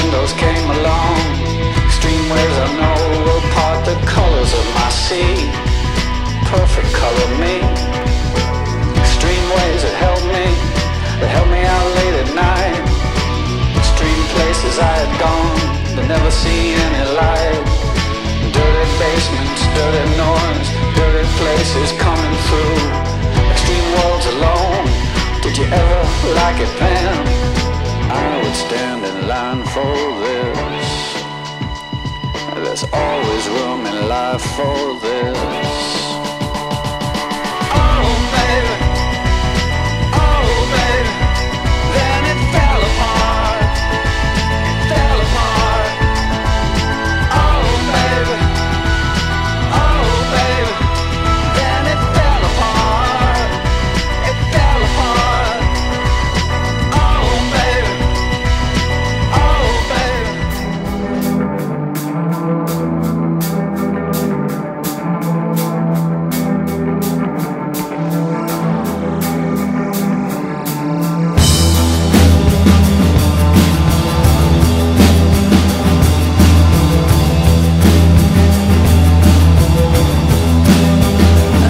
windows came along. Extreme waves I know will part the colors of my sea. Perfect color me. Extreme waves that held me out late at night. Extreme places I had gone, but never seen any light. Dirty basements, dirty noise, dirty places coming through. Extreme worlds alone. Did you ever like it then? I would stand in line for this. There's always room in life for this. Oh baby, oh baby, then it fell apart, fell apart. Oh baby, then it fell apart, it fell apart. Oh baby, oh baby.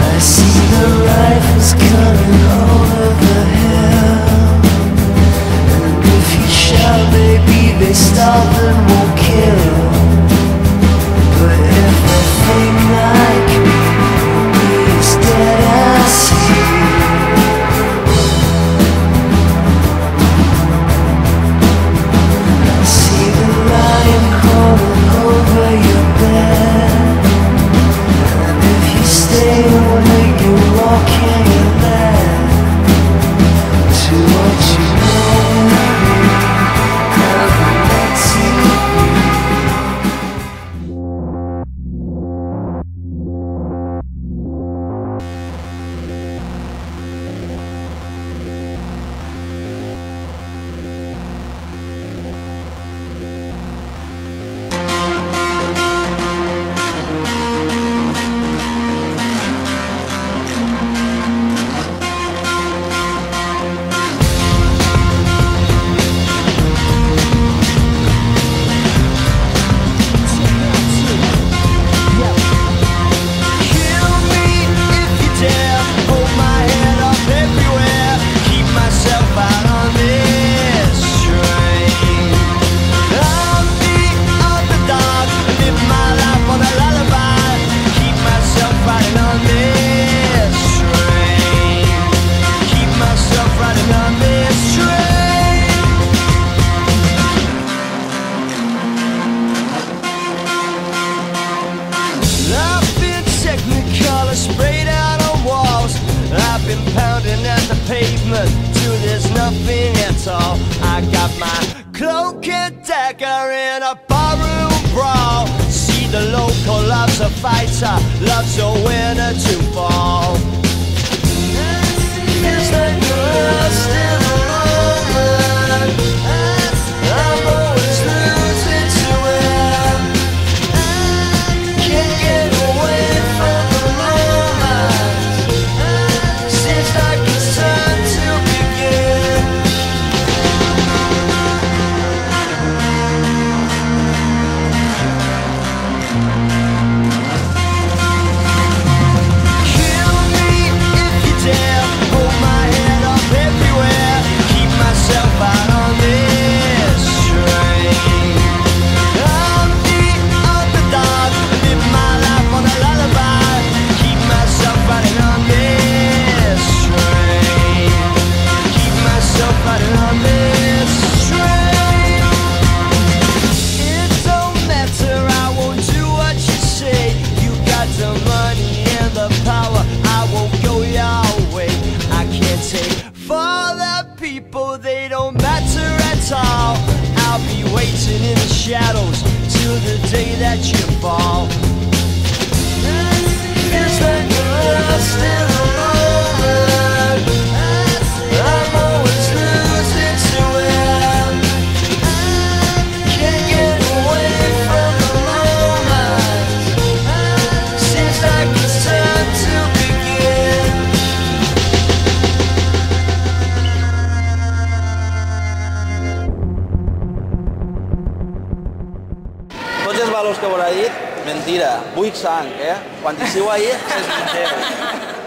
I see the rifles coming over the hill, and if you shout, baby, they stop and won't kill. But if they think like me, it's dead as sea. I see the lion crawling over your bed, and if you stay awake, you're walking in there to what you know never meant to be. Kill me if you dare, hold my head up everywhere, keep myself out on this train. I'm the underdog, live my life on a lullaby, keep myself riding on this train, keep myself riding on this train. I've been technicolor sprayed out on walls. I've been pounding at the pavement till there's nothing at all. I got my cloak and dagger in a barroom brawl. See the local loves a fighter, loves a winner to fall. Feels like you're lost in the moment. I'm always losing to it. Can't get away from the moment. Seems like it's time to begin. Kill me if you dare, hold my head up everywhere, keep myself out on this train. I'm the underdog, live my life on a lullaby, keep myself riding on this train, keep myself riding on this train. It don't matter, I won't do what you say. You got the money and the power, I won't go your way. I can't take for the people, they don't matter at all. I'll be waiting in the shadows till the day that you fall. Feels like you're lost in the moment. I'm always losing to it. Can't get away from the moment. Seems like it's time to begin. palos que haurà dit, mentira, vull sang, eh? Quan diciu ahir, es menteu.